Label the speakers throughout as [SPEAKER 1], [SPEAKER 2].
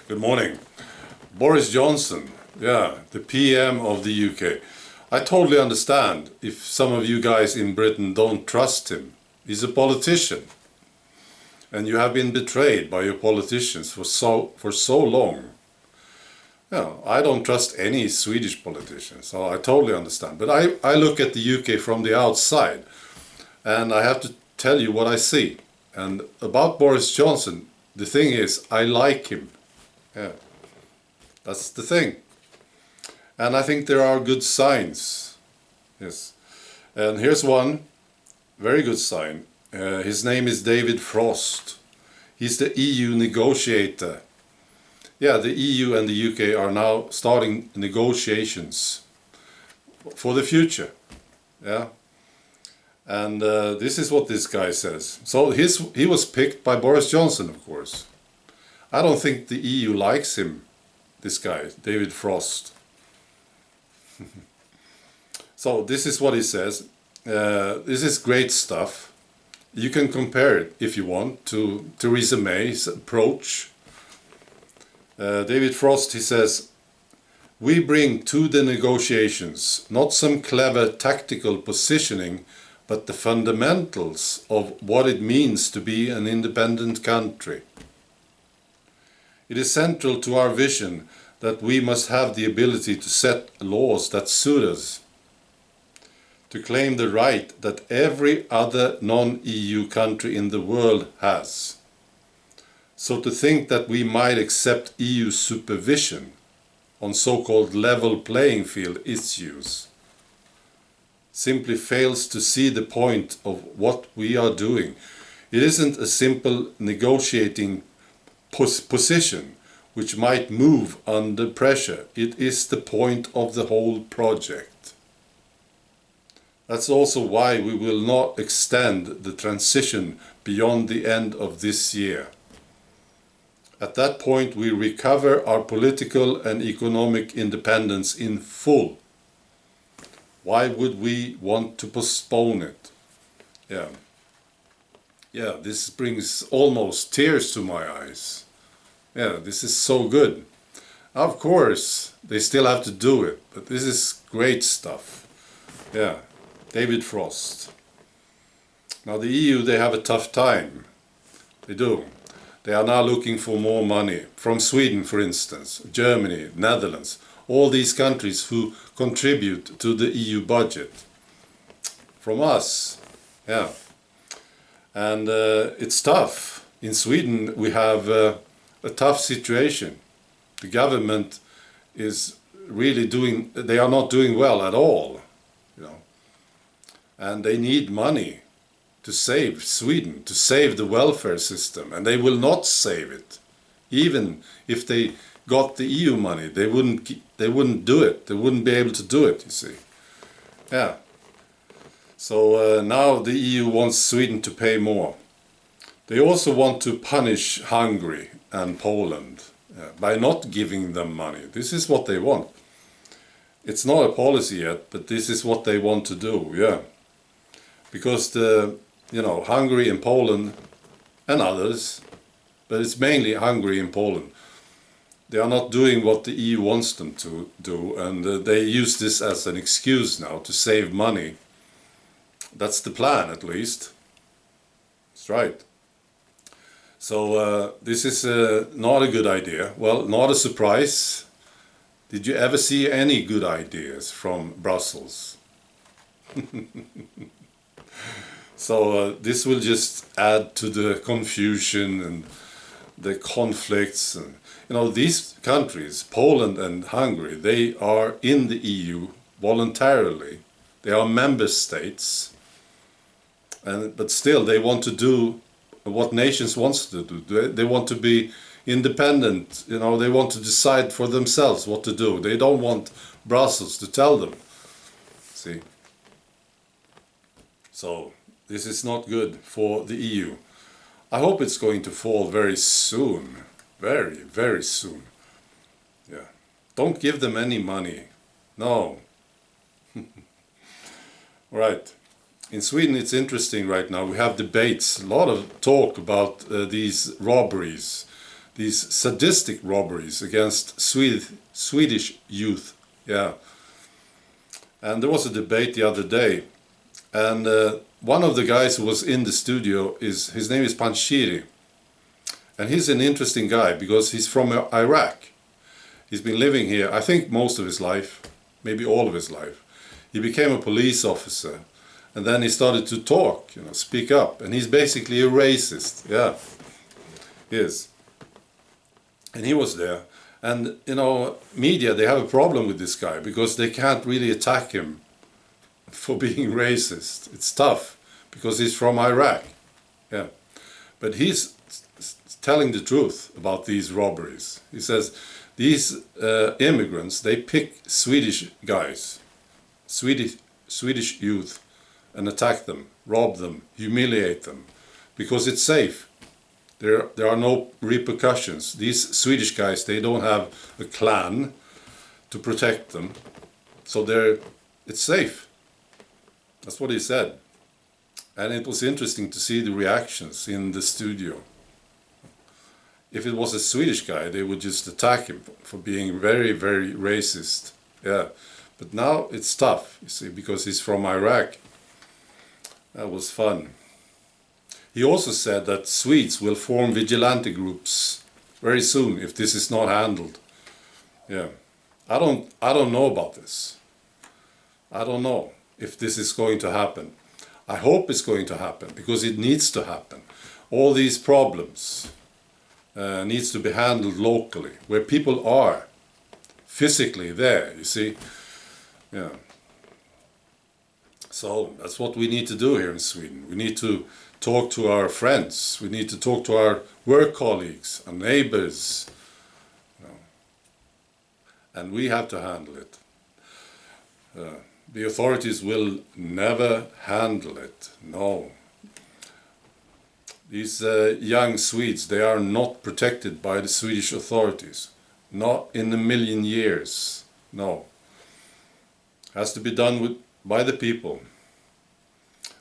[SPEAKER 1] Good morning. Boris Johnson, the PM of the UK. I totally understand if some of you guys in Britain don't trust him. He's a politician. And you have been betrayed by your politicians for so long. I don't trust any Swedish politicians, so I totally understand. But I look at the UK from the outside, and I have to tell you what I see. And about Boris Johnson, the thing is, I like him. That's the thing. And I think there are good signs. Yes. And here's one very good sign. His name is David Frost. He's the EU negotiator. The EU and the UK are now starting negotiations for the future. And this is what this guy says. So he was picked by Boris Johnson, of course. I don't think the EU likes him, this guy, David Frost. So this is what he says. This is great stuff. You can compare it, if you want, to Theresa May's approach. David Frost, he says, "We bring to the negotiations not some clever tactical positioning, but the fundamentals of what it means to be an independent country. It is central to our vision that we must have the ability to set laws that suit us, to claim the right that every other non-EU country in the world has. So to think that we might accept EU supervision on so-called level playing field issues simply fails to see the point of what we are doing. It isn't a simple negotiating position which might move under pressure. It is the point of the whole project. That's also why we will not extend the transition beyond the end of this year. At that point we recover our political and economic independence in full. Why would we want to postpone it?" This brings almost tears to my eyes. This is so good. Of course, they still have to do it, but this is great stuff. David Frost. Now the EU, they have a tough time. They do. They are now looking for more money from Sweden, for instance, Germany, Netherlands, all these countries who contribute to the EU budget. From us. And it's tough. In Sweden we have a tough situation. The government is really they are not doing well at all, and they need money to save Sweden, to save the welfare system, and they will not save it. Even if they got the EU money, they wouldn't do it. They wouldn't be able to do it, you see. So now the EU wants Sweden to pay more. They also want to punish Hungary and Poland by not giving them money. This is what they want. It's not a policy yet, but this is what they want to do, Because Hungary and Poland and others, but it's mainly Hungary and Poland, they are not doing what the EU wants them to do, and they use this as an excuse now to save money. That's the plan, at least. That's right. So this is not a good idea. Well, not a surprise. Did you ever see any good ideas from Brussels? So this will just add to the confusion and the conflicts. And, these countries, Poland and Hungary, they are in the EU voluntarily. They are member states. But still, they want to do what nations wants to do. They want to be independent. They want to decide for themselves what to do. They don't want Brussels to tell them. See? So this is not good for the EU. I hope it's going to fall very soon. Very, very soon. Don't give them any money. No. Right. In Sweden it's interesting right now. We have debates, a lot of talk about these robberies, these sadistic robberies against Swedish youth. Yeah. And there was a debate the other day, and one of the guys who was in the studio, his name is Panshiri, and he's an interesting guy because he's from Iraq. He's been living here, I think, most of his life, maybe all of his life. He became a police officer, and then he started to talk, speak up, and he's basically a racist. Yeah, he is. And he was there, and media, they have a problem with this guy because they can't really attack him for being racist. It's tough because he's from Iraq. Yeah, but he's telling the truth about these robberies. He says these immigrants, they pick Swedish guys, Swedish youth, and attack them, rob them, humiliate them, because it's safe. There are no repercussions. These Swedish guys, they don't have a clan to protect them, so it's safe. That's what he said. And it was interesting to see the reactions in the studio. If it was a Swedish guy, they would just attack him for being very, very racist. Yeah, but now it's tough, you see, because he's from Iraq. That was fun. He also said that Swedes will form vigilante groups very soon if this is not handled. Yeah, I don't know about this. I don't know if this is going to happen. I hope it's going to happen because it needs to happen. All these problems needs to be handled locally, where people are physically there, you see. Yeah. So that's what we need to do here in Sweden. We need to talk to our friends. We need to talk to our work colleagues and neighbors. And we have to handle it. The authorities will never handle it. No. These young Swedes, they are not protected by the Swedish authorities. Not in a million years. No. Has to be done by the people.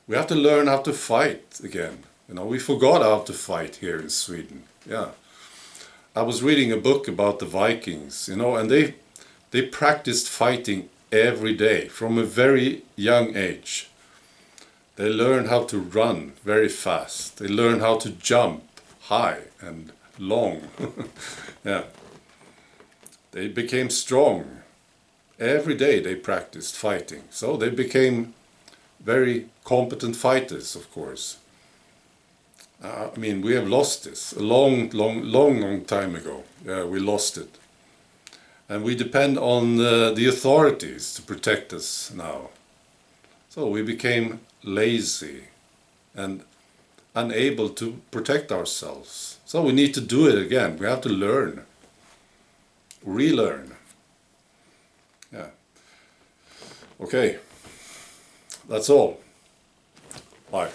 [SPEAKER 1] We have to learn how to fight again. We forgot how to fight here in Sweden. Yeah. I was reading a book about the Vikings, and they practiced fighting every day from a very young age. They learned how to run very fast. They learned how to jump high and long. Yeah. They became strong. Every day they practiced fighting. So they became very competent fighters, of course. We have lost this a long time ago. Yeah, we lost it. And we depend on the authorities to protect us now. So we became lazy and unable to protect ourselves. So we need to do it again. We have to learn, relearn. Yeah. Okay, that's all. Bye.